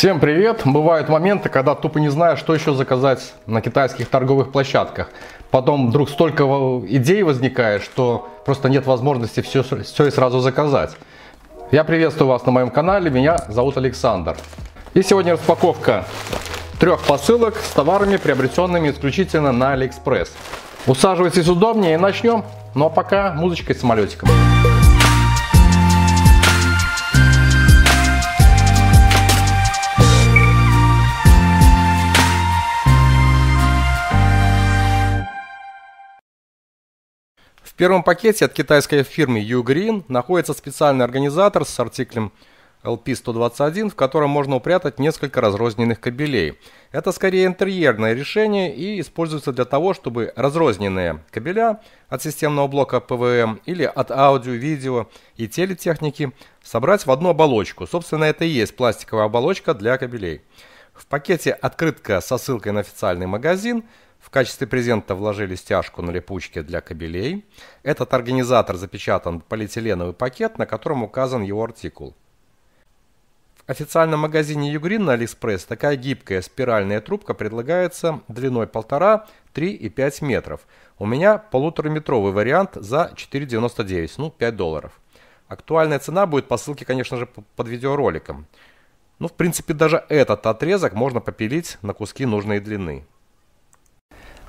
Всем привет! Бывают моменты, когда тупо не знаешь, что еще заказать на китайских торговых площадках. Потом вдруг столько идей возникает, что просто нет возможности все и сразу заказать. Я приветствую вас на моем канале, меня зовут Александр. И сегодня распаковка 3 посылок с товарами, приобретенными исключительно на AliExpress. Усаживайтесь удобнее и начнем. Ну а пока музычкой с самолетиком. В первом пакете от китайской фирмы Ugreen находится специальный организатор с артиклем LP121, в котором можно упрятать несколько разрозненных кабелей. Это скорее интерьерное решение и используется для того, чтобы разрозненные кабеля от системного блока ПВМ или от аудио, видео и телетехники собрать в одну оболочку. Собственно, это и есть пластиковая оболочка для кабелей. В пакете открытка со ссылкой на официальный магазин. В качестве презента вложили стяжку на липучке для кабелей. Этот организатор запечатан в полиэтиленовый пакет, на котором указан его артикул. В официальном магазине Ugreen на AliExpress такая гибкая спиральная трубка предлагается длиной 1,5, 3 и 5 метров. У меня 1,5-метровый вариант за $4,99, ну $5. Актуальная цена будет по ссылке, конечно же, под видеороликом. Ну, в принципе, даже этот отрезок можно попилить на куски нужной длины.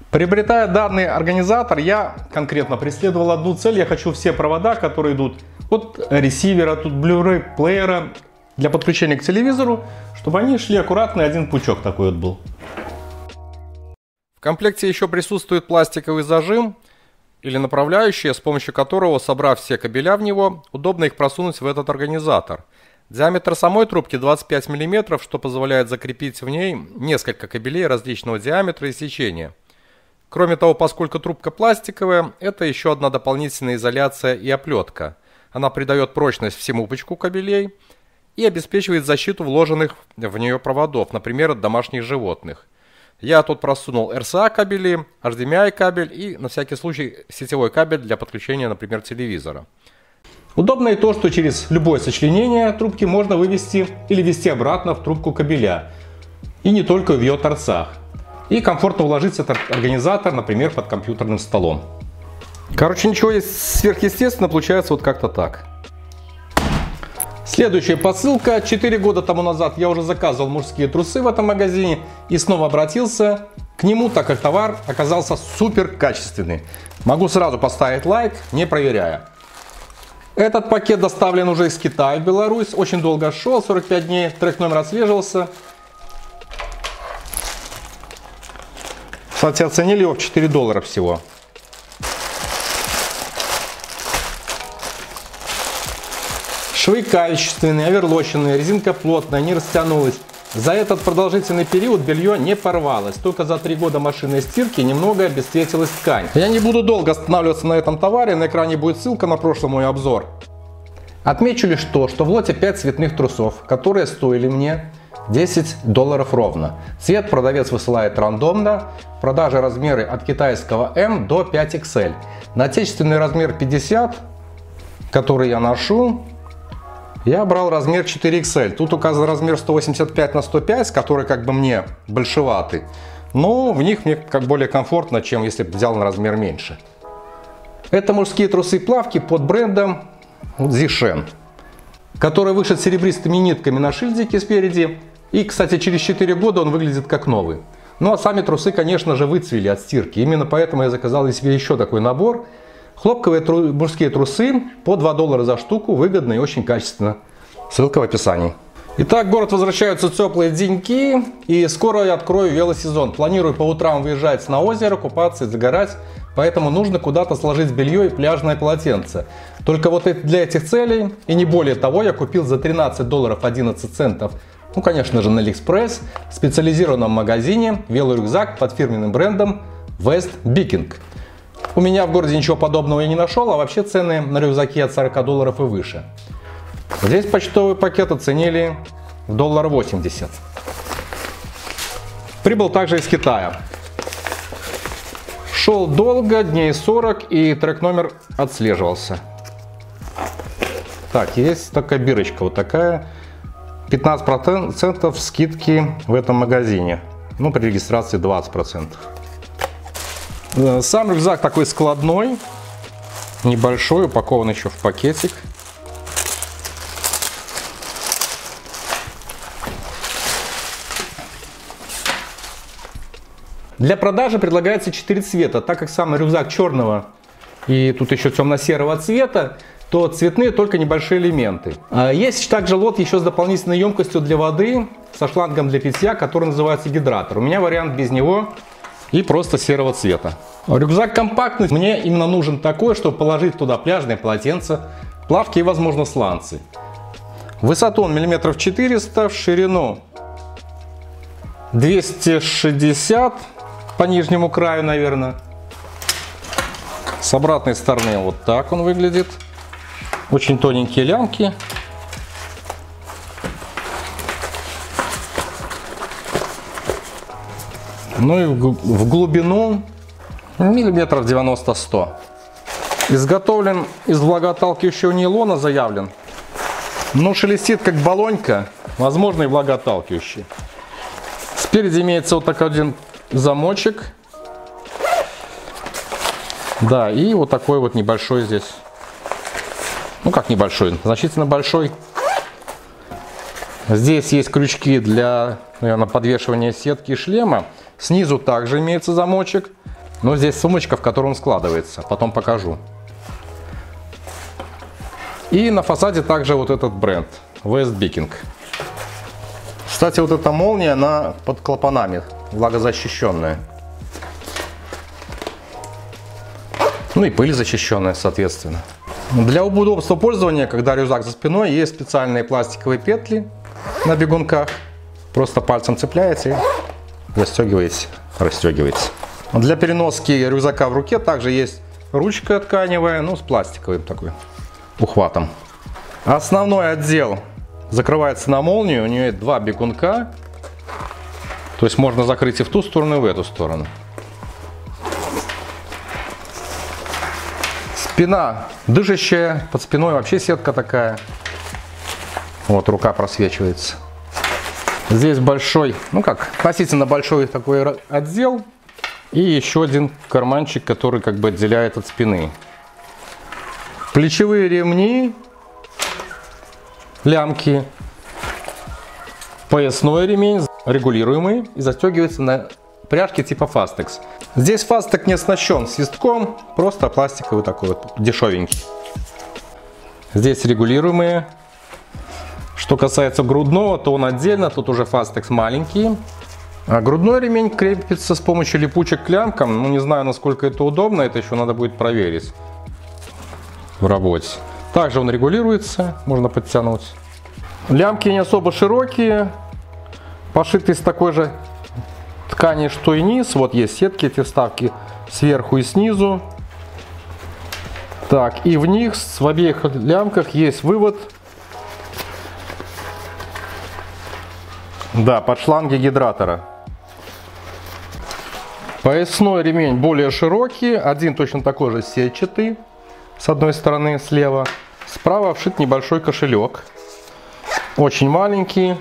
Приобретая данный организатор, я конкретно преследовал одну цель. Я хочу все провода, которые идут от ресивера, тут Blu-ray плеера для подключения к телевизору, чтобы они шли аккуратно, один пучок такой вот был. В комплекте еще присутствует пластиковый зажим или направляющий, с помощью которого, собрав все кабеля в него, удобно их просунуть в этот организатор. Диаметр самой трубки 25 мм, что позволяет закрепить в ней несколько кабелей различного диаметра и сечения. Кроме того, поскольку трубка пластиковая, это еще одна дополнительная изоляция и оплетка. Она придает прочность всему пучку кабелей и обеспечивает защиту вложенных в нее проводов, например, от домашних животных. Я тут просунул RCA кабели, HDMI кабель и, на всякий случай, сетевой кабель для подключения, например, телевизора. Удобно и то, что через любое сочленение трубки можно вывести или ввести обратно в трубку кабеля. И не только в ее торцах. И комфортно уложить этот организатор, например, под компьютерным столом. Короче, ничего сверхъестественного, получается вот как-то так. Следующая посылка. 4 года тому назад я уже заказывал мужские трусы в этом магазине и снова обратился к нему, так как товар оказался супер качественный. Могу сразу поставить лайк, не проверяя. Этот пакет доставлен уже из Китая в Беларусь. Очень долго шел, 45 дней, трек номер отслеживался. Кстати, оценили его в $4 всего. Швы качественные, оверлоченные, резинка плотная, не растянулась. За этот продолжительный период белье не порвалось. Только за 3 года машинной стирки немного обесцветилась ткань. Я не буду долго останавливаться на этом товаре. На экране будет ссылка на прошлый мой обзор. Отмечу лишь то, что в лоте 5 цветных трусов, которые стоили мне $10 ровно. Цвет продавец высылает рандомно. В продаже размеры от китайского М до 5XL. На отечественный размер 50, который я ношу, я брал размер 4XL. Тут указан размер 185 на 105, который как бы мне большеватый. Но в них мне как более комфортно, чем если бы взял на размер меньше. Это мужские трусы-плавки под брендом Zishen, который вышит серебристыми нитками на шильдике спереди. И, кстати, через 4 года он выглядит как новый. Ну а сами трусы, конечно же, выцвели от стирки. Именно поэтому я заказал себе еще такой набор. Хлопковые мужские трусы по $2 за штуку. Выгодно и очень качественно. Ссылка в описании. Итак, в город возвращаются теплые деньки. И скоро я открою велосезон. Планирую по утрам выезжать на озеро, купаться и загорать. Поэтому нужно куда-то сложить белье и пляжное полотенце. Только вот для этих целей, и не более того, я купил за $13.11, ну, конечно же, на AliExpress, в специализированном магазине велорюкзак под фирменным брендом West Viking. У меня в городе ничего подобного я не нашел, а вообще цены на рюкзаки от $40 и выше. Здесь почтовый пакет оценили в $1.80. Прибыл также из Китая. Шел долго, дней 40, и трек номер отслеживался. Так, есть такая бирочка вот такая. 15% скидки в этом магазине. Ну, при регистрации 20%. Сам рюкзак такой складной, небольшой, упакован еще в пакетик. Для продажи предлагается 4 цвета. Так как сам рюкзак черного и тут еще темно-серого цвета, то цветные только небольшие элементы. Есть также лот еще с дополнительной емкостью для воды, со шлангом для питья, который называется гидратор. У меня вариант без него и просто серого цвета. Рюкзак компактный. Мне именно нужен такой, чтобы положить туда пляжные полотенца, плавки и, возможно, сланцы. В высоту он миллиметров 400, в ширину 260 по нижнему краю, наверное. С обратной стороны вот так он выглядит. Очень тоненькие лямки. Ну и в глубину миллиметров 90-100. Изготовлен из влагоотталкивающего нейлона, заявлен. Но шелестит как баллонька, возможно и влагоотталкивающий. Спереди имеется вот такой один замочек. Да, и вот такой вот небольшой здесь. Ну как небольшой, значительно большой. Здесь есть крючки для, наверное, подвешивания сетки и шлема. Снизу также имеется замочек. Но здесь сумочка, в которой он складывается. Потом покажу. И на фасаде также вот этот бренд. West Viking. Кстати, вот эта молния, она под клапанами. Влагозащищенная. Ну и пыль защищенная, соответственно. Для удобства пользования, когда рюкзак за спиной, есть специальные пластиковые петли на бегунках. Просто пальцем цепляете и застегиваете, расстегиваете. Для переноски рюкзака в руке также есть ручка тканевая, ну с пластиковым такой ухватом. Основной отдел закрывается на молнию, у нее есть 2 бегунка. То есть можно закрыть и в ту сторону, и в эту сторону. Спина дышащая, под спиной вообще сетка такая. Вот рука просвечивается. Здесь большой, ну как, относительно большой такой отдел. И еще один карманчик, который как бы отделяет от спины. Плечевые ремни, лямки, поясной ремень, регулируемый и застегивается на пряжки типа Fastex. Здесь Fastex не оснащен свистком, просто пластиковый такой вот, дешевенький. Здесь регулируемые. Что касается грудного, то он отдельно, тут уже Fastex маленький. А грудной ремень крепится с помощью липучек к лямкам. Ну, не знаю, насколько это удобно, это еще надо будет проверить в работе. Также он регулируется, можно подтянуть. Лямки не особо широкие, пошиты из такой же ткани, что и низ. Вот есть сетки, эти вставки сверху и снизу. Так, и в них, в обеих лямках есть вывод. Да, под шланги гидратора. Поясной ремень более широкий, один точно такой же сетчатый, с одной стороны слева. Справа вшит небольшой кошелек, очень маленький.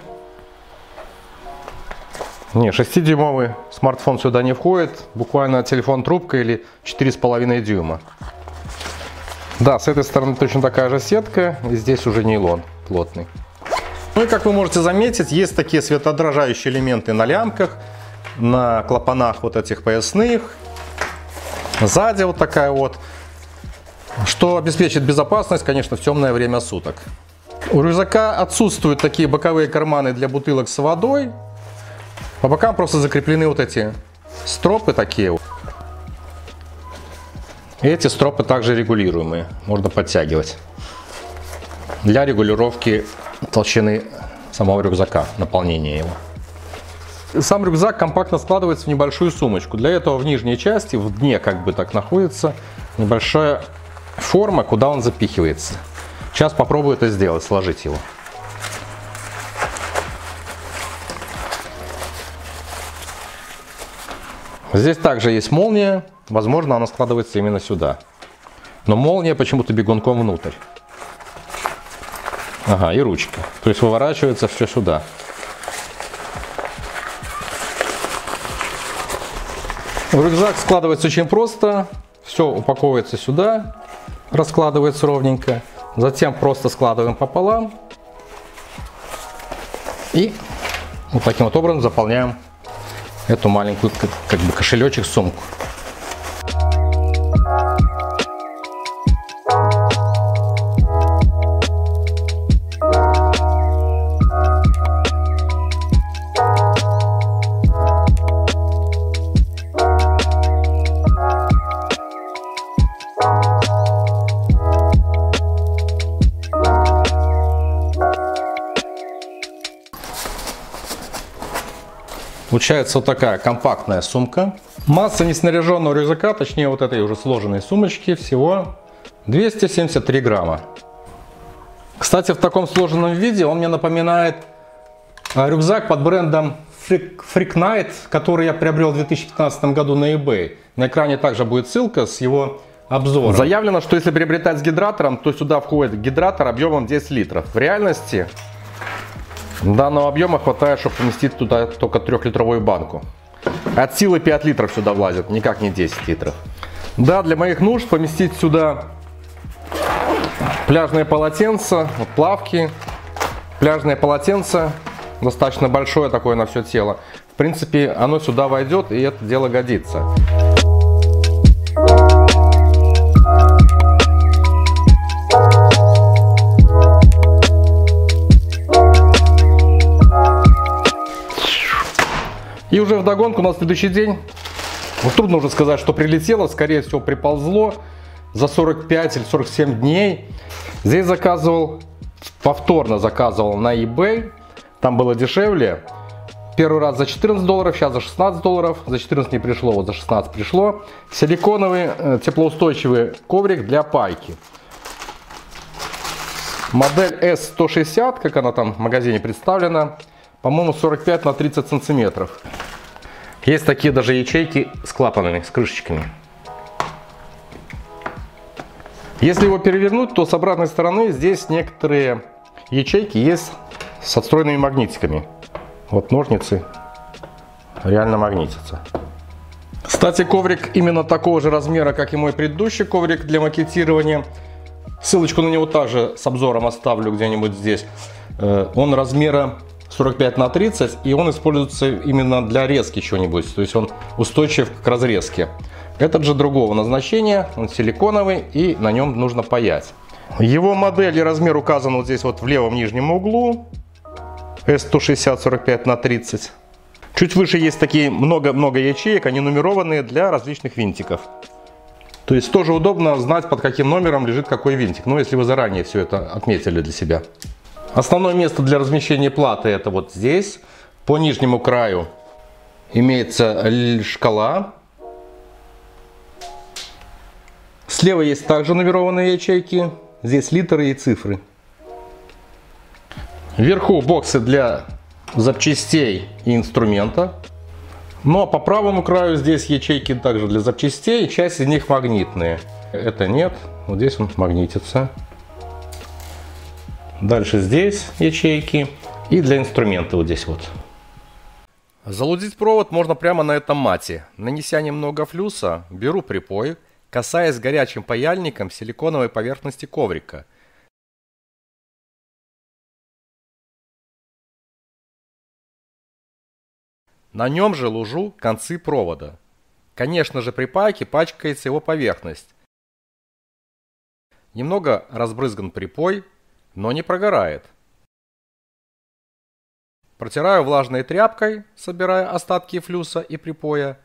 Не, 6-дюймовый смартфон сюда не входит, буквально телефон трубка или 4,5 дюйма. Да, с этой стороны точно такая же сетка, и здесь уже нейлон плотный. Ну и как вы можете заметить, есть такие светоотражающие элементы на лямках, на клапанах вот этих поясных, сзади вот такая вот, что обеспечит безопасность, конечно, в темное время суток. У рюкзака отсутствуют такие боковые карманы для бутылок с водой, по бокам просто закреплены вот эти стропы такие. Эти стропы также регулируемые, можно подтягивать для регулировки толщины самого рюкзака, наполнения его. Сам рюкзак компактно складывается в небольшую сумочку. Для этого в нижней части, в дне как бы так находится небольшая форма, куда он запихивается. Сейчас попробую это сделать, сложить его. Здесь также есть молния, возможно, она складывается именно сюда. Но молния почему-то бегунком внутрь. Ага, и ручка. То есть выворачивается все сюда. Рюкзак складывается очень просто. Все упаковывается сюда, раскладывается ровненько. Затем просто складываем пополам. И вот таким вот образом заполняем эту маленькую как бы кошелечек-сумку. Получается вот такая компактная сумка. Масса неснаряженного рюкзака, точнее вот этой уже сложенной сумочки, всего 273 грамма. Кстати, в таком сложенном виде он мне напоминает рюкзак под брендом Freaknight, который я приобрел в 2015 году на eBay. На экране также будет ссылка с его обзором. Заявлено, что если приобретать с гидратором, то сюда входит гидратор объемом 10 литров. В реальности данного объема хватает, чтобы поместить туда только 3-литровую банку. От силы 5 литров сюда влазит, никак не 10 литров. Да, для моих нужд поместить сюда пляжные полотенца, вот плавки, пляжное полотенце, достаточно большое такое на все тело. В принципе, оно сюда войдет, и это дело годится. И уже вдогонку на следующий день, вот трудно уже сказать, что прилетело, скорее всего приползло за 45 или 47 дней. Здесь повторно заказывал на eBay, там было дешевле. Первый раз за 14 долларов, сейчас за 16 долларов, за 14 не пришло, вот за 16 пришло. Силиконовый теплоустойчивый коврик для пайки. Модель S160, как она там в магазине представлена, по-моему 45 на 30 сантиметров. Есть такие даже ячейки с клапанами, с крышечками. Если его перевернуть, то с обратной стороны здесь некоторые ячейки есть со встроенными магнитиками. Вот ножницы реально магнитятся. Кстати, коврик именно такого же размера, как и мой предыдущий коврик для макетирования. Ссылочку на него также с обзором оставлю где-нибудь здесь. Он размера 45 на 30, и он используется именно для резки чего-нибудь, то есть он устойчив к разрезке. Этот же другого назначения, он силиконовый, и на нем нужно паять. Его модель и размер указан вот здесь вот в левом нижнем углу. S160 45 на 30. Чуть выше есть такие много ячеек, они нумерованные для различных винтиков. То есть тоже удобно знать, под каким номером лежит какой винтик, ну если вы заранее все это отметили для себя. Основное место для размещения платы это вот здесь. По нижнему краю имеется шкала. Слева есть также нумерованные ячейки. Здесь литры и цифры. Вверху боксы для запчастей и инструмента. Ну а по правому краю здесь ячейки также для запчастей. Часть из них магнитные. Это нет. Вот здесь он магнитится. Дальше здесь ячейки. И для инструмента вот здесь вот. Залудить провод можно прямо на этом мате. Нанеся немного флюса, беру припой, касаясь горячим паяльником силиконовой поверхности коврика. На нем же лужу концы провода. Конечно же, при пайке пачкается его поверхность. Немного разбрызган припой, но не прогорает. Протираю влажной тряпкой, собирая остатки флюса и припоя.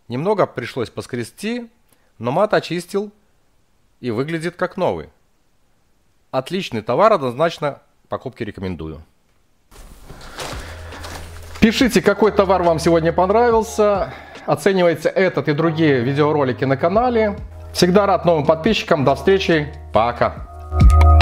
Немного пришлось поскрести, но мат очистил и выглядит как новый. Отличный товар, однозначно покупки рекомендую. Пишите, какой товар вам сегодня понравился. Оценивайте этот и другие видеоролики на канале. Всегда рад новым подписчикам. До встречи. Пока.